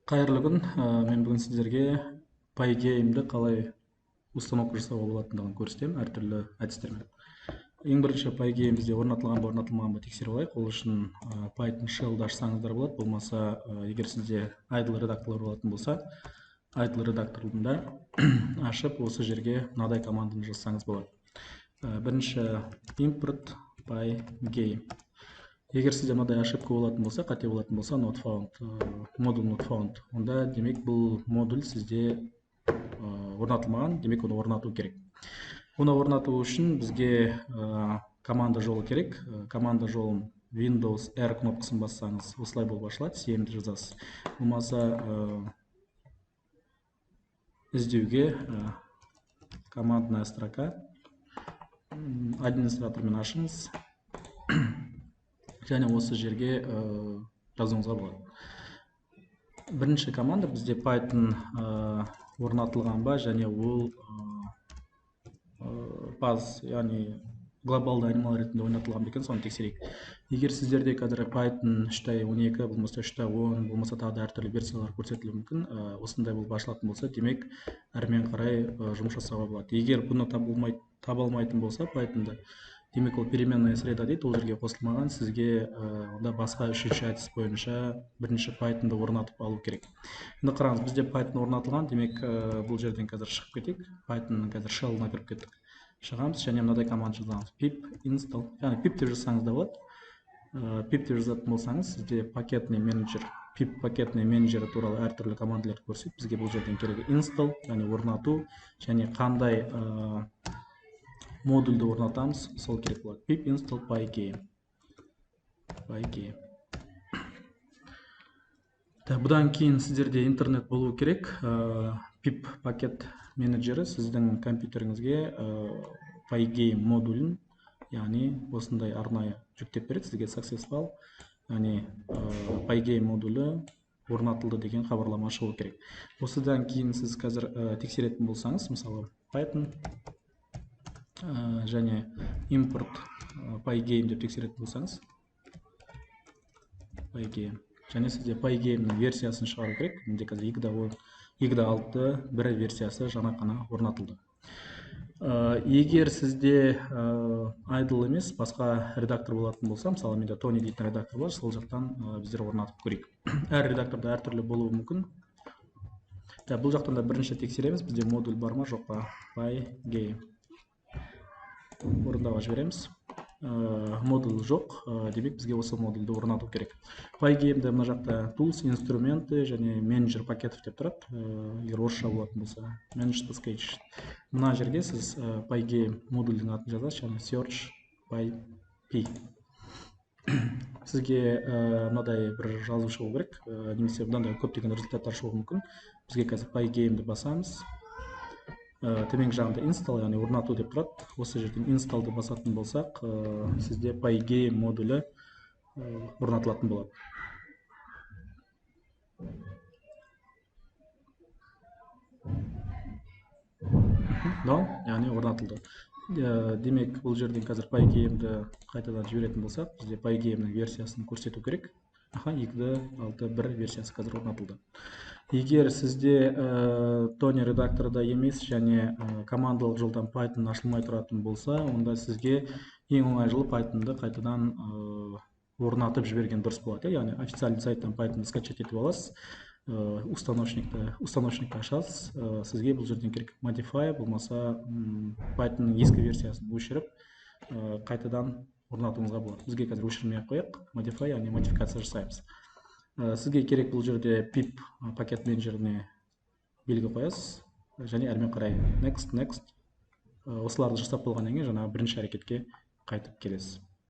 Қайырлы күн. Мен бүгін сіздерге PyGame'ді қалай установка жасауға болатындығын көрсетемін әртүрлі әдістермен. Ең бірінші PyGame бізде орнатылған ба орнатылмаған ба тексеріп алайық. Ол үшін Python shell'ды ашсаңыздар болады. Болмаса, егер сізде idle редакторлар болатын болса, idle редакторында ашып осы жерге мынадай команданы жазсаңыз болады. Бірінші import PyGame. Егер сізде мынадай ошибка болатын болса, қате болатын болса, not found, модуль not found, онда демек бұл модуль сізде орнатылмаған, демек оны орнату керек. Оны орнату үшін бізге команда жолы керек. Команда жолын Windows R кнопкасын бассаңыз, осылай болып ашылады, CMD жазасыз. Болмаса іздеуге командная строка администратормен ашыңыз. Және осы жерге жазуыңызға болады. Бірінші команда бізде Python орнатылған ба, және ол баз, яғни глобалды айнымалы ретінде ойнатылған екен, соны тексерейік. Егер сіздерде қазір Python 3.12, болмаса 3.10, болмаса тағы да әртүрлі версиялар көрсетілуі мүмкін, осындай болып ашылатын болса, демек әрмен қарай жұмыс жасауға болады. Егер бұны таба алмайтын болса Python'да, демек ол переменная среда дейді, ол жерге қосылмаған, сізге онда басқа үшінші әдіс бойынша бірінші Python'ды орнатып алу керек. Енді қараңыз, бізде Python орнатылған, демек бұл жерден қазір шығып кетейік. Python'ның қазір shell'ына кіріп кеттік. Шығамыз, және мынадай команда жазамыз. Pip install. Яғни pip деп жазсаңыз да болады. Pip деп жазатын болсаңыз, сізде пакетный менеджер, pip пакетный менеджері туралы әртүрлі командаларды көрсетеді. Бізге бұл жерден керегі install, яғни орнату, және қандай модульді орнатамыз, сол керек болады. Pip install PyGame. Бұдан кейін сіздерде интернет болу керек. Pip пакет менеджері сіздің компьютеріңізге PyGame модулін, яғни осындай арнайы жүктеп береді сізге successful, яғни PyGame модулі орнатылды деген хабарлама шығу керек. Осыдан кейін сіз қазір тексеретін болсаңыз, мысалы Python және import PyGame деп тексеретін болсаңыз, PyGame, және сізде PyGame'нің версиясын шығару керек. Менде қазір 2.6 бір версиясы жаңа ғана орнатылды. Егер сізде idle емес, басқа редактор болатын болса, мысалы менде Tony дейтін редактор бар, сол жақтан біздер орнатып көрейік. Әр редакторда әртүрлі болуы мүмкін. Бұл жақтан да бірінші тексереміз, бізде модуль бар ма, жоқ па. PyGame орындауға жібереміз. Модуль жоқ, демек бізге осы модульді орнату керек. PyGame'де мына жақта tools, инструменты және менеджер пакетов деп тұрады. Егер орысша болатын болса, manage package. Мына жерге сіз PyGame модульдің атын жазасыз, және search PyP. Сізге мынадай бір жазу шығу керек, немесе бұдан да көптеген результаттар шығуы мүмкін. Бізге қазір PyGame'ді басамыз. Төменгі жағында install, яғни орнату деп тұрады. Осы жерден installды басатын болсақ, сізде PyGame модулі орнатылатын болады. Яғни орнатылды. Демек, бұл жерден қазір PyGame'ді қайтадан жіберетін болсақ, бізде PyGame'нің версиясын көрсету керек. 2.6.1 версиясы қазір орнатылды. Егер сізде Tony редакторда емес және командалық жолдан Python ашылмай тұратын болса, онда сізге ең оңай жолы Python'ды қайтадан орнатып жіберген дұрыс болады. Яғни официальный сайттан Python'ды скачать етіп аласыз, установщикті ашасыз, сізге бұл жерден керек modify, болмаса Python'ның ескі версиясын өшіріп, қайтадан орнатуыңызға болады. Бізге қазір өшірмей қояйық, modify, яғни модификация жасаймыз. Сізге керек бұл жерде pip пакет менеджеріне белгі қоясыз, және әрмен қарай next. Осыларды жасап болғаннан кейін жаңағы бірінші әрекетке қайтып келесіз.